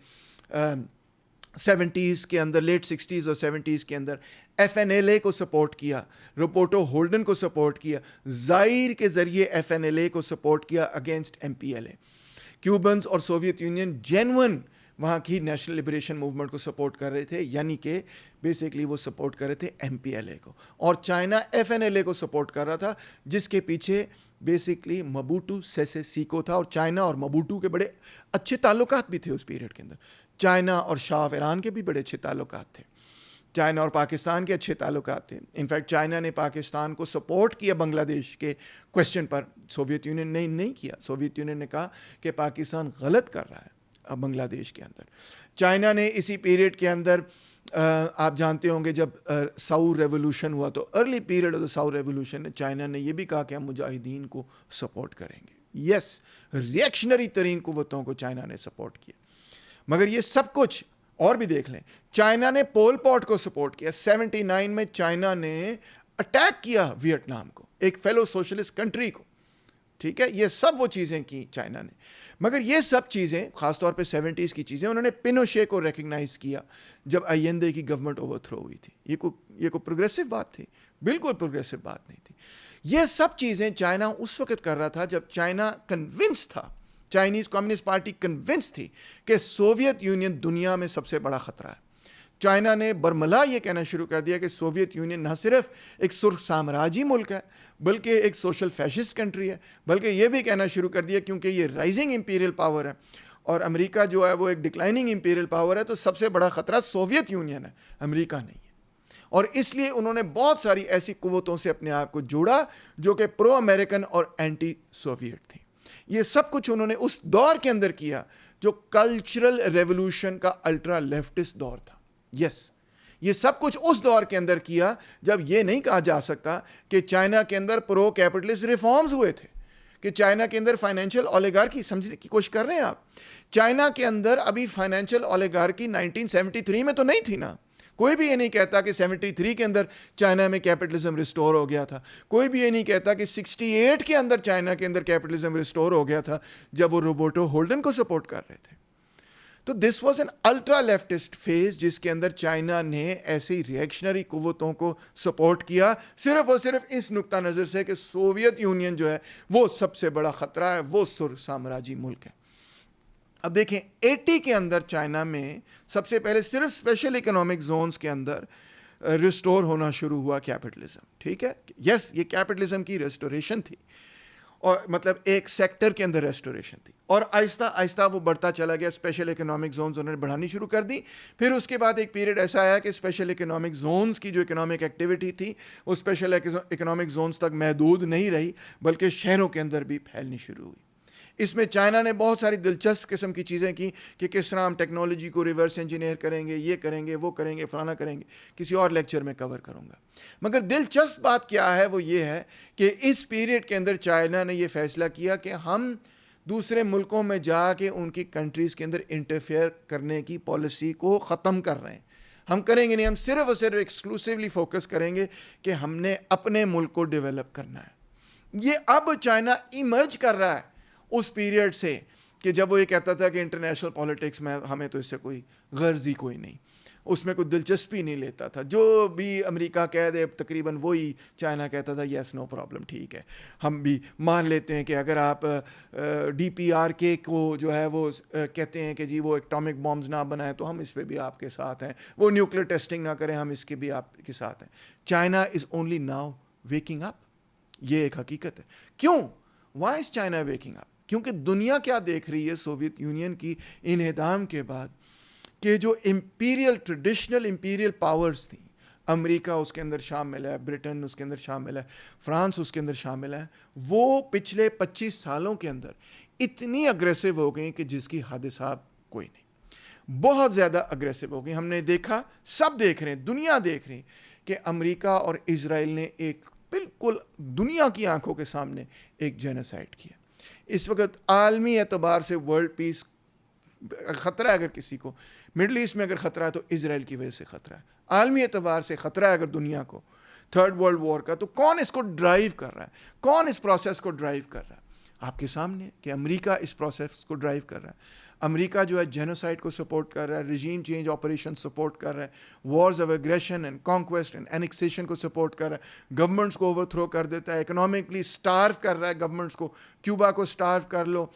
70s کے اندر, لیٹ 60s اور 70s کے اندر FNLA کو سپورٹ کیا, رپورٹو ہولڈن کو سپورٹ کیا, زائر کے ذریعے FNLA کو سپورٹ کیا اگینسٹ MPLA. کیوبنز اور سوویت یونین جینون وہاں کی نیشنل لبریشن موومنٹ کو سپورٹ کر رہے تھے, یعنی کہ بیسکلی وہ سپورٹ کر رہے تھے MPLA کو, اور چائنا FNLA کو سپورٹ کر رہا تھا, جس کے پیچھے بیسکلی مبوٹو سیسے سیکو تھا. اور چائنا اور مبوٹو کے بڑے اچھے تعلقات بھی تھے اس پیریڈ کے اندر. چائنا اور شاہ آف ایران کے بھی بڑے اچھے تعلقات تھے, چائنا اور پاکستان کے اچھے تعلقات تھے. انفیکٹ چائنا نے پاکستان کو سپورٹ کیا بنگلہ دیش کے کوشچن پر, سوویت یونین نے نہیں کیا. سوویت یونین نے کہا کہ پاکستان غلط کر رہا ہے بنگلہ دیش کے اندر. چائنا نے اسی پیریڈ کے اندر آپ جانتے ہوں گے جب ساؤ ریولوشن ہوا تو ارلی پیریڈ آف دا ساؤ ریولوشن میں چائنا نے یہ بھی کہا کہ ہم مجاہدین کو سپورٹ کریں گے. یس, ریئیکشنری ترین قوتوں کو چائنا نے سپورٹ کیا. مگر یہ سب کچھ اور بھی دیکھ لیں, چائنا نے پول پاٹ کو سپورٹ کیا. 79 میں چائنا نے اٹیک کیا ویتنام کو, ایک فیلو سوشلسٹ کنٹری کو, ٹھیک ہے. یہ سب وہ چیزیں کی چائنا نے. مگر یہ سب چیزیں خاص طور پہ 70s کی چیزیں انہوں نے پینوشے کو ریکگنائز کیا جب آئندے کی گورنمنٹ اوور تھرو ہوئی تھی. یہ کوئی پروگریسو بات تھی؟ بالکل پروگریسو بات نہیں تھی. یہ سب چیزیں چائنا اس وقت کر رہا تھا جب چائنا کنونس تھا, چائنیز کمیونسٹ پارٹی کنونس تھی کہ سوویت یونین دنیا میں سب سے بڑا خطرہ ہے. چائنا نے برملا یہ کہنا شروع کر دیا کہ سوویت یونین نہ صرف ایک سرخ سامراجی ملک ہے بلکہ ایک سوشل فیشسٹ کنٹری ہے, بلکہ یہ بھی کہنا شروع کر دیا کیونکہ یہ رائزنگ امپیریل پاور ہے اور امریکہ جو ہے وہ ایک ڈکلائننگ امپیریل پاور ہے, تو سب سے بڑا خطرہ سوویت یونین ہے, امریکہ نہیں ہے. اور اس لیے انہوں نے بہت ساری ایسی قوتوں سے اپنے آپ کو جوڑا جو کہ پرو امریکن اور اینٹی سوویٹ تھیں. یہ سب کچھ انہوں نے اس دور کے اندر کیا جو کلچرل ریولوشن کا الٹرا لیفٹسٹ دور تھا. یس, یہ سب کچھ اس دور کے اندر کیا جب یہ نہیں کہا جا سکتا کہ چائنا کے اندر پرو کیپٹلسٹ ریفارمز ہوئے تھے, کہ چائنا کے اندر فائنینشیل اولیگارکی, سمجھنے کی کوشش کر رہے ہیں آپ, چائنا کے اندر ابھی فائنینشیل اولیگارکی 1973 میں تو نہیں تھی نا. کوئی بھی یہ نہیں کہتا کہ 73 کے اندر چائنا میں کیپٹلزم ریسٹور ہو گیا تھا. کوئی بھی یہ نہیں کہتا کہ 68 کے اندر چائنا کے اندر کیپٹلزم ریسٹور ہو گیا تھا جب وہ روبرٹو ہولڈن کو سپورٹ کر رہے تھے. تو this was an ultra leftist phase جس کے اندر چائنا نے ایسی ریئیکشنری قوتوں کو سپورٹ کیا صرف اور صرف اس نقطہ نظر سے کہ سوویت یونین جو ہے وہ سب سے بڑا خطرہ ہے, وہ سر سامراجی ملک ہے. اب دیکھیں 80 کے اندر چائنا میں سب سے پہلے صرف اسپیشل اکنامک زونز کے اندر ریسٹور ہونا شروع ہوا کیپٹلزم, ٹھیک ہے. یس, یہ کیپٹلزم کی ریسٹوریشن تھی, اور مطلب ایک سیکٹر کے اندر ریسٹوریشن تھی, اور آہستہ آہستہ وہ بڑھتا چلا گیا. اسپیشل اکنامک زونز انہوں نے بڑھانی شروع کر دی. پھر اس کے بعد ایک پیریڈ ایسا آیا کہ اسپیشل اکنامک زونز کی جو اکنامک ایکٹیویٹی تھی وہ اسپیشل اکنامک زونز تک محدود نہیں رہی بلکہ شہروں کے اندر بھی پھیلنی شروع ہوئی. اس میں چائنا نے بہت ساری دلچسپ قسم کی چیزیں کی کہ کس طرح ہم ٹیکنالوجی کو ریورس انجینئر کریں گے, یہ کریں گے, وہ کریں گے, فلانا کریں گے. کسی اور لیکچر میں کور کروں گا. مگر دلچسپ بات کیا ہے وہ یہ ہے کہ اس پیریڈ کے اندر چائنا نے یہ فیصلہ کیا کہ ہم دوسرے ملکوں میں جا کے ان کی کنٹریز کے اندر انٹرفیئر کرنے کی پالیسی کو ختم کر رہے ہیں. ہم کریں گے نہیں, ہم صرف اور صرف ایکسکلوسیولی فوکس کریں گے کہ ہم نے اپنے ملک کو ڈیولپ کرنا ہے. یہ اب چائنا ایمرج کر رہا ہے اس پیریڈ سے کہ جب وہ یہ کہتا تھا کہ انٹرنیشنل پالیٹکس میں ہمیں تو اس سے کوئی غرض ہی کوئی نہیں, اس میں کوئی دلچسپی نہیں لیتا تھا. جو بھی امریکہ کہہ دے تقریباً وہی چائنا کہتا تھا یس نو پرابلم, ٹھیک ہے, ہم بھی مان لیتے ہیں کہ اگر آپ DPRK کو جو ہے وہ کہتے ہیں کہ جی وہ ایٹامک بامز نہ بنائیں تو ہم اس پہ بھی آپ کے ساتھ ہیں, وہ نیوکلیئر ٹیسٹنگ نہ کریں ہم اس کے بھی آپ کے ساتھ ہیں. China is only now waking up, یہ ایک حقیقت ہے. کیوں؟ Why is China waking up? کیونکہ دنیا کیا دیکھ رہی ہے سوویت یونین کی انہدام کے بعد کہ جو ٹریڈیشنل امپیریل پاورز تھیں، امریکہ اس کے اندر شامل ہے، برٹن اس کے اندر شامل ہے، فرانس اس کے اندر شامل ہے، وہ پچھلے 25 سالوں کے اندر اتنی اگریسو ہو گئی کہ جس کی حد حساب کوئی نہیں، بہت زیادہ اگریسو ہو گئی. ہم نے دیکھا، سب دیکھ رہے ہیں، دنیا دیکھ رہی کہ امریکہ اور اسرائیل نے ایک بالکل دنیا کی آنکھوں کے سامنے ایک جینوسائیڈ کیا. اس وقت عالمی اعتبار سے ورلڈ پیس خطرہ ہے، اگر کسی کو مڈل ایسٹ میں اگر خطرہ ہے تو اسرائیل کی وجہ سے خطرہ ہے. عالمی اعتبار سے خطرہ ہے اگر دنیا کو تھرڈ ورلڈ وار کا، تو کون اس کو ڈرائیو کر رہا ہے؟ کون اس پروسیس کو ڈرائیو کر رہا ہے؟ آپ کے سامنے کہ امریکہ اس پروسیس کو ڈرائیو کر رہا ہے. امریکہ جو ہے جینوسائیڈ کو سپورٹ کر رہا ہے، ریجیم چینج آپریشن سپورٹ کر رہا ہے، wars of aggression and conquest and annexation کو سپورٹ کر رہا ہے، گورنمنٹس کو اوور تھرو کر دیتا ہے، اکنامکلی سٹارو کر رہا ہے گورنمنٹس کو. کیوبا کو سٹارو کر لو.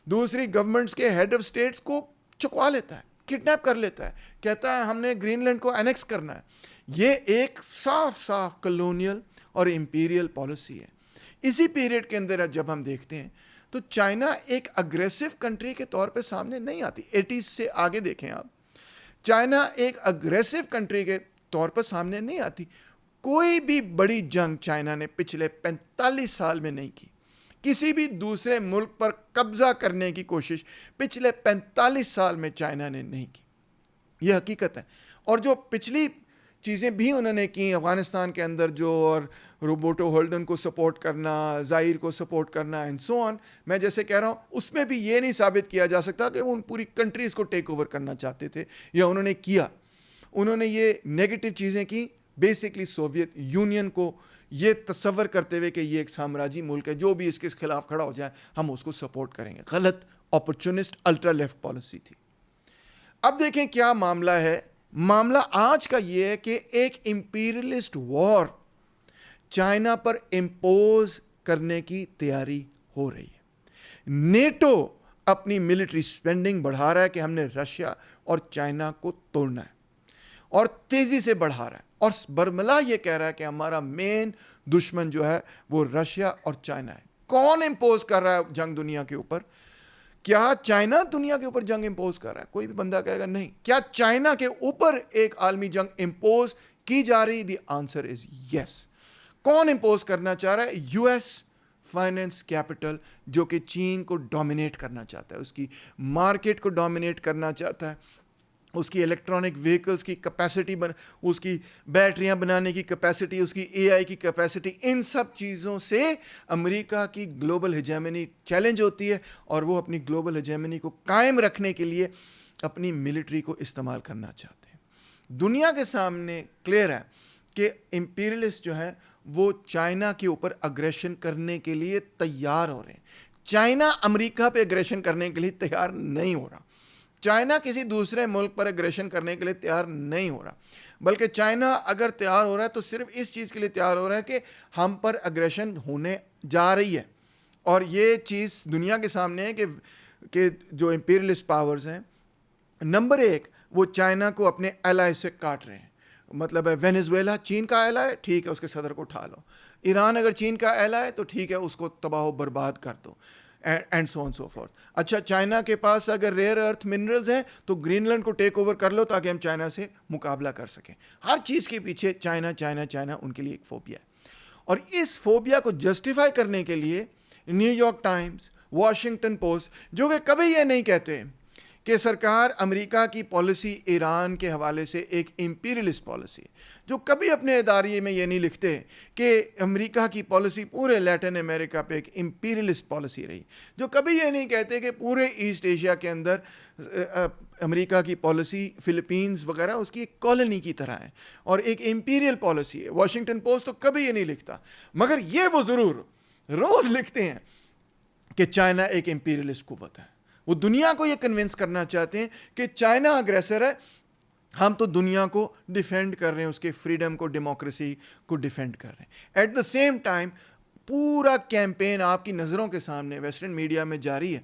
دوسری، گورنمنٹس کے ہیڈ آف سٹیٹس کو چکوا لیتا ہے، کڈنیپ کر لیتا ہے، کہتا ہے ہم نے گرین لینڈ کو اینیکس کرنا ہے. یہ ایک صاف صاف کلونیل اور امپیریل پالیسی ہے. اسی پیریڈ کے اندر جب ہم دیکھتے ہیں تو چائنا ایک اگریسو کنٹری کے طور پہ سامنے نہیں آتی. 80s سے آگے دیکھیں آپ، چائنا ایک اگریسو کنٹری کے طور پر سامنے نہیں آتی. کوئی بھی بڑی جنگ چائنا نے پچھلے 45 سال میں نہیں کی. کسی بھی دوسرے ملک پر قبضہ کرنے کی کوشش پچھلے 45 سال میں چائنا نے نہیں کی. یہ حقیقت ہے. اور جو پچھلی چیزیں بھی انہوں نے کی افغانستان کے اندر جو، اور روبوٹو ہولڈن کو سپورٹ کرنا، زائر کو سپورٹ کرنا اینڈ سو آن، میں جیسے کہہ رہا ہوں اس میں بھی یہ نہیں ثابت کیا جا سکتا کہ وہ ان پوری کنٹریز کو ٹیک اوور کرنا چاہتے تھے یا انہوں نے کیا. انہوں نے یہ نیگیٹو چیزیں کی بیسکلی سوویت یونین کو یہ تصور کرتے ہوئے کہ یہ ایک سامراجی ملک ہے، جو بھی اس کے خلاف کھڑا ہو جائے ہم اس کو سپورٹ کریں گے. غلط اپورچونسٹ الٹرا لیفٹ پالیسی تھی. اب دیکھیں کیا معاملہ ہے. معاملہ آج کا یہ ہے کہ ایک امپیریلسٹ وار چائنا پر امپوز کرنے کی تیاری ہو رہی ہے. نیٹو اپنی ملٹری سپینڈنگ بڑھا رہا ہے کہ ہم نے رشیا اور چائنا کو توڑنا ہے، اور تیزی سے بڑھا رہا ہے، اور برملا یہ کہہ رہا ہے کہ ہمارا مین دشمن جو ہے وہ رشیا اور چائنا ہے. کون امپوز کر رہا ہے جنگ دنیا کے اوپر؟ کیا چائنا دنیا کے اوپر جنگ امپوز کر رہا ہے؟ کوئی بھی بندہ کہے گا نہیں. کیا چائنا کے اوپر ایک عالمی جنگ امپوز کی جا رہی؟ دی آنسر از یس. کون امپوز کرنا چاہ رہا ہے؟ یو ایس فائنینس کیپٹل، جو کہ چین کو ڈومینیٹ کرنا چاہتا ہے، اس کی مارکیٹ کو ڈومینیٹ کرنا چاہتا ہے، اس کی الیکٹرانک وہیکلز کی کیپیسٹی، اس کی بیٹریاں بنانے کی کیپیسٹی، اس کی اے آئی کی کیپیسٹی، ان سب چیزوں سے امریکہ کی گلوبل ہیجیمنی چیلنج ہوتی ہے، اور وہ اپنی گلوبل ہیجیمنی کو قائم رکھنے کے لیے اپنی ملٹری کو استعمال کرنا چاہتے ہیں. دنیا کے سامنے کلیئر ہے کہ امپیریلسٹ جو ہے وہ چائنا کے اوپر اگریشن کرنے کے لیے تیار ہو رہے ہیں. چائنا امریکہ پہ اگریشن کرنے کے لیے تیار نہیں ہو رہا. چائنا کسی دوسرے ملک پر اگریشن کرنے کے لیے تیار نہیں ہو رہا، بلکہ چائنا اگر تیار ہو رہا ہے تو صرف اس چیز کے لیے تیار ہو رہا ہے کہ ہم پر اگریشن ہونے جا رہی ہے. اور یہ چیز دنیا کے سامنے ہے کہ جو امپیریلسٹ پاورز ہیں، نمبر ایک وہ چائنا کو اپنے الائے سے کاٹ رہے ہیں. مطلب ہے وینیزویلا چین کا الائے ہے، ٹھیک ہے اس کے صدر کو اٹھا لو. ایران اگر چین کا الائے ہے تو ٹھیک ہے اس کو تباہ و برباد کر دو، and so on so forth. اچھا، چائنا کے پاس اگر ریئر ارتھ منرلز ہیں تو گرین لینڈ کو ٹیک اوور کر لو تاکہ ہم چائنا سے مقابلہ کر سکیں. ہر چیز کے پیچھے چائنا چائنا چائنا ان کے لیے ایک فوبیا ہے. اور اس فوبیا کو جسٹیفائی کرنے کے لیے new York Times, Washington post, جو کہ کبھی یہ نہیں کہتے کہ سرکار امریکہ کی پالیسی ایران کے حوالے سے ایک امپیریلسٹ پالیسی، جو کبھی اپنے اداریے میں یہ نہیں لکھتے کہ امریکہ کی پالیسی پورے لیٹن امریکہ پہ ایک امپیریلسٹ پالیسی رہی، جو کبھی یہ نہیں کہتے کہ پورے ایسٹ ایشیا کے اندر امریکہ کی پالیسی فلپینز وغیرہ اس کی ایک کالونی کی طرح ہے اور ایک امپیریل پالیسی ہے. واشنگٹن پوسٹ تو کبھی یہ نہیں لکھتا، مگر یہ وہ ضرور روز لکھتے ہیں کہ چائنا ایک امپیریلسٹ قوت ہے. وہ دنیا کو یہ کنونس کرنا چاہتے ہیں کہ چائنا اگریسر ہے، ہم تو دنیا کو ڈیفینڈ کر رہے ہیں، اس کے فریڈم کو، ڈیموکریسی کو ڈیفینڈ کر رہے ہیں. ایٹ دا سیم ٹائم پورا کیمپین آپ کی نظروں کے سامنے ویسٹرن میڈیا میں جاری ہے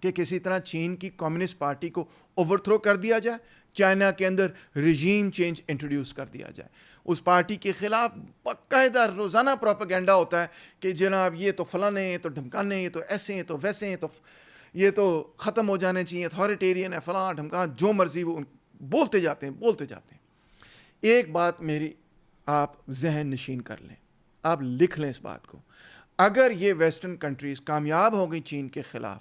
کہ کسی طرح چین کی کمیونسٹ پارٹی کو اوور تھرو کر دیا جائے، چائنا کے اندر رجیم چینج انٹروڈیوس کر دیا جائے. اس پارٹی کے خلاف باقاعدہ روزانہ پروپیگنڈا ہوتا ہے کہ جناب یہ تو فلاں ہیں، یہ تو ڈھمکانے، یہ تو ایسے ہیں، تو ویسے ہیں، تو یہ تو ختم ہو جانے چاہیے، اتھارٹیرین ہے، فلاں ڈھمکان، جو مرضی وہ بولتے جاتے ہیں. ایک بات میری آپ ذہن نشین کر لیں، آپ لکھ لیں اس بات کو. اگر یہ ویسٹرن کنٹریز کامیاب ہو گئی چین کے خلاف،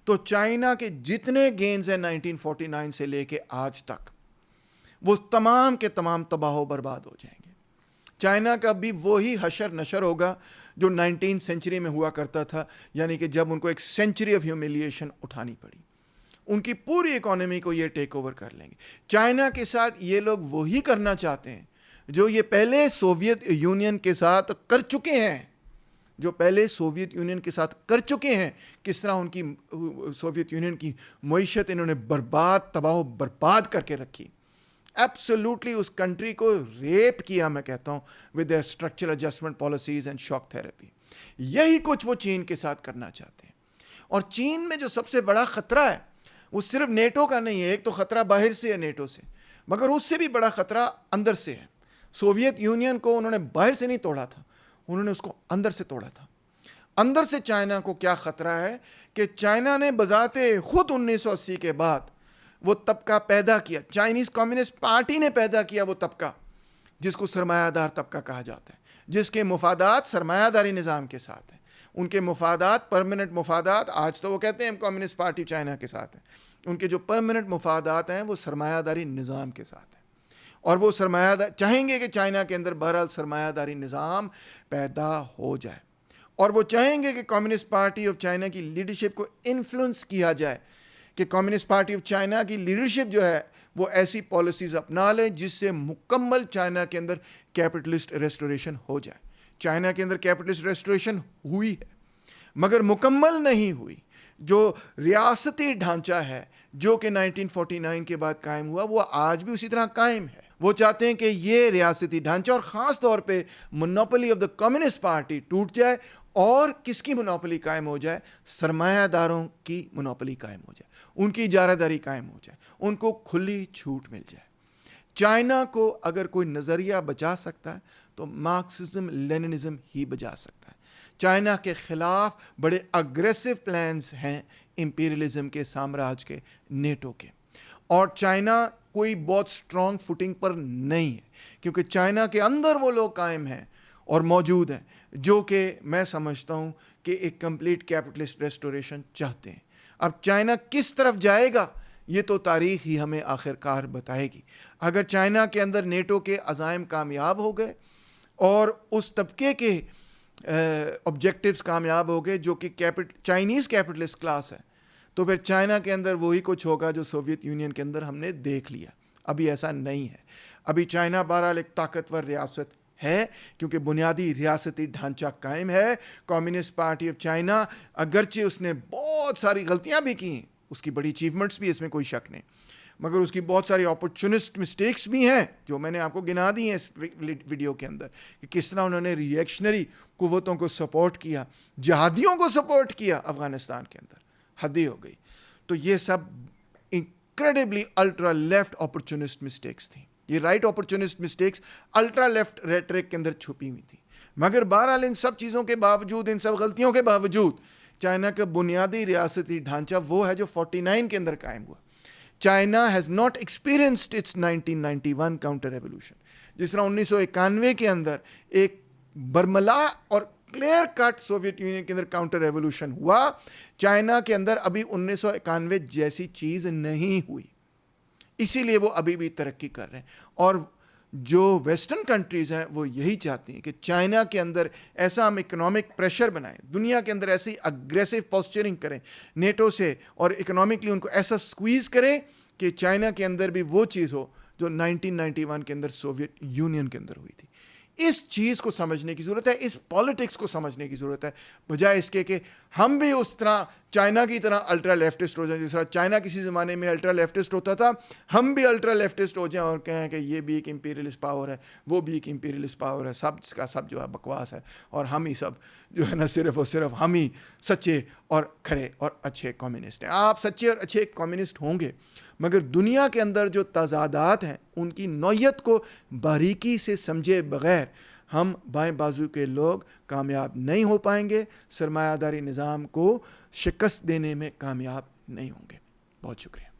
تو چائنا کے جتنے گینز ہیں 1949 سے لے کے آج تک، وہ تمام کے تمام تباہ و برباد ہو جائیں گے. چائنا کا بھی وہی حشر نشر ہوگا جو 19 سینچری میں ہوا کرتا تھا، یعنی کہ جب ان کو ایک سینچری آف ہیومیلیشن اٹھانی پڑی. ان کی پوری اکانومی کو یہ ٹیک اوور کر لیں گے. چائنا کے ساتھ یہ لوگ وہی کرنا چاہتے ہیں جو یہ پہلے سوویت یونین کے ساتھ کر چکے ہیں، کس طرح ان کی سوویت یونین کی معیشت انہوں نے تباہ و برباد کر کے رکھی. ایبسولوٹلی اس کنٹری کو ریپ کیا، میں کہتا ہوں، with their structural adjustment policies and shock therapy. یہی کچھ وہ چین کے ساتھ کرنا چاہتے ہیں. اور چین میں جو سب سے بڑا خطرہ ہے وہ صرف نیٹو کا نہیں ہے. ایک تو خطرہ باہر سے ہے نیٹو سے، مگر اس سے بھی بڑا خطرہ اندر سے ہے. سوویت یونین کو انہوں نے باہر سے نہیں توڑا تھا، انہوں نے اس کو اندر سے توڑا تھا. اندر سے چائنا کو کیا خطرہ ہے کہ چائنا نے بذات خود 1980 کے بعد وہ طبقہ پیدا کیا، چائنیز کمیونسٹ پارٹی نے پیدا کیا وہ طبقہ جس کو سرمایہ دار طبقہ کہا جاتا ہے، جس کے مفادات سرمایہ داری نظام کے ساتھ ہیں. ان کے مفادات، پرماننٹ مفادات، آج تو وہ کہتے ہیں ہم کمیونسٹ پارٹی چائنا کے ساتھ ہیں، ان کے جو پرماننٹ مفادات ہیں وہ سرمایہ داری نظام کے ساتھ ہیں. اور وہ چاہیں گے کہ چائنا کے اندر بہرحال سرمایہ داری نظام پیدا ہو جائے، اور وہ چاہیں گے کہ کمیونسٹ پارٹی آف چائنا کی لیڈرشپ کو انفلوئنس کیا جائے، کہ کمیونسٹ پارٹی آف چائنا کی لیڈرشپ جو ہے وہ ایسی پالیسیز اپنا لے جس سے مکمل چائنا کے اندر کیپٹلسٹ ریسٹوریشن ہو جائے. چائنا کے اندر کیپٹلسٹ ریسٹوریشن ہوئی ہے مگر مکمل نہیں ہوئی. جو ریاستی ڈھانچہ ہے جو کہ 1949 کے بعد قائم ہوا وہ آج بھی اسی طرح قائم ہے. وہ چاہتے ہیں کہ یہ ریاستی ڈھانچہ اور خاص طور پہ monopoly of the communist party ٹوٹ جائے، اور کس کی مونوپولی قائم ہو جائے؟ سرمایہ داروں کی مونوپولی قائم ہو جائے، ان کی اجارہ داری قائم ہو جائے، ان کو کھلی چھوٹ مل جائے. چائنا کو اگر کوئی نظریہ بچا سکتا ہے تو مارکسزم لیننزم ہی بچا سکتا ہے. چائنا کے خلاف بڑے اگریسو پلانز ہیں امپیریلزم کے، سامراج کے، نیٹو کے. اور چائنا کوئی بہت سٹرونگ فوٹنگ پر نہیں ہے، کیونکہ چائنا کے اندر وہ لوگ قائم ہیں اور موجود ہیں جو کہ میں سمجھتا ہوں کہ ایک کمپلیٹ کیپٹلسٹ ریسٹوریشن چاہتے ہیں. اب چائنا کس طرف جائے گا یہ تو تاریخ ہی ہمیں آخر کار بتائے گی. اگر چائنا کے اندر نیٹو کے عزائم کامیاب ہو گئے اور اس طبقے کے آبجیکٹیوز کامیاب ہو گئے جو کہ چائنیز کیپٹلسٹ کلاس ہے، تو پھر چائنا کے اندر وہی کچھ ہوگا جو سوویت یونین کے اندر ہم نے دیکھ لیا. ابھی ایسا نہیں ہے. ابھی چائنا بہرحال ایک طاقتور ریاست ہے کیونکہ بنیادی ریاستی ڈھانچہ قائم ہے. کمیونسٹ پارٹی آف چائنا اگرچہ اس نے بہت ساری غلطیاں بھی کی، اس کی بڑی اچیومنٹس بھی، اس میں کوئی شک نہیں، مگر اس کی بہت ساری اپورچونسٹ مسٹیکس بھی ہیں جو میں نے آپ کو گنا دی ہیں اس ویڈیو کے اندر، کہ کس طرح انہوں نے ری ایکشنری قوتوں کو سپورٹ کیا، جہادیوں کو سپورٹ کیا افغانستان کے اندر. حد ہی ہو گئی. تو یہ سب incredibly ultra left opportunist mistakes تھیں. یہ right opportunist mistakes ultra left rhetoric کے اندر چھپی ہوئی تھی. مگر بہرحال ان سب چیزوں کے باوجود، ان سب غلطیوں کے باوجود، چائنا کا بنیادی ریاستی ڈھانچہ وہ ہے جو 49 کے اندر قائم ہوا. China has not experienced its 1991 counter revolution. جس طرح 1991 کے اندر ایک برملا اور کلیئر کٹ سوویت یونین کے اندر کاؤنٹر ریولوشن ہوا، چائنا کے اندر ابھی 1991 جیسی چیز نہیں ہوئی. اسی لیے وہ ابھی بھی ترقی کر رہے ہیں. اور جو ویسٹرن کنٹریز ہیں وہ یہی چاہتی ہیں کہ چائنا کے اندر ایسا ہم اکنامک پریشر بنائیں، دنیا کے اندر ایسی اگریسو پوسچرنگ کریں نیٹو سے، اور اکنامکلی ان کو ایسا سکویز کریں کہ چائنا کے اندر بھی وہ چیز ہو جو 1991 کے اندر سوویت یونین کے اندر ہوئی تھی. اس چیز کو سمجھنے کی ضرورت ہے، اس پالیٹکس کو سمجھنے کی ضرورت ہے، بجائے اس کے کہ ہم بھی اس طرح چائنا کی طرح الٹرا لیفٹسٹ ہو جائیں. جس طرح چائنا کسی زمانے میں الٹرا لیفٹسٹ ہوتا تھا, ہم بھی الٹرا لیفٹسٹ ہو جائیں اور کہیں کہ یہ بھی ایک امپیریلسٹ پاور ہے, وہ بھی ایک امپیریلسٹ پاور ہے, سب کا سب جو ہے بکواس ہے, اور ہم ہی سب جو ہے نا صرف اور صرف ہم ہی سچے اور کھرے اور اچھے کمیونسٹ ہیں. آپ سچے اور اچھے کمیونسٹ ہوں گے, مگر دنیا کے اندر جو تضادات ہیں ان کی نوعیت کو باریکی سے سمجھے بغیر ہم بائیں بازو کے لوگ کامیاب نہیں ہو پائیں گے, سرمایہ داری نظام کو شکست دینے میں کامیاب نہیں ہوں گے. بہت شکریہ.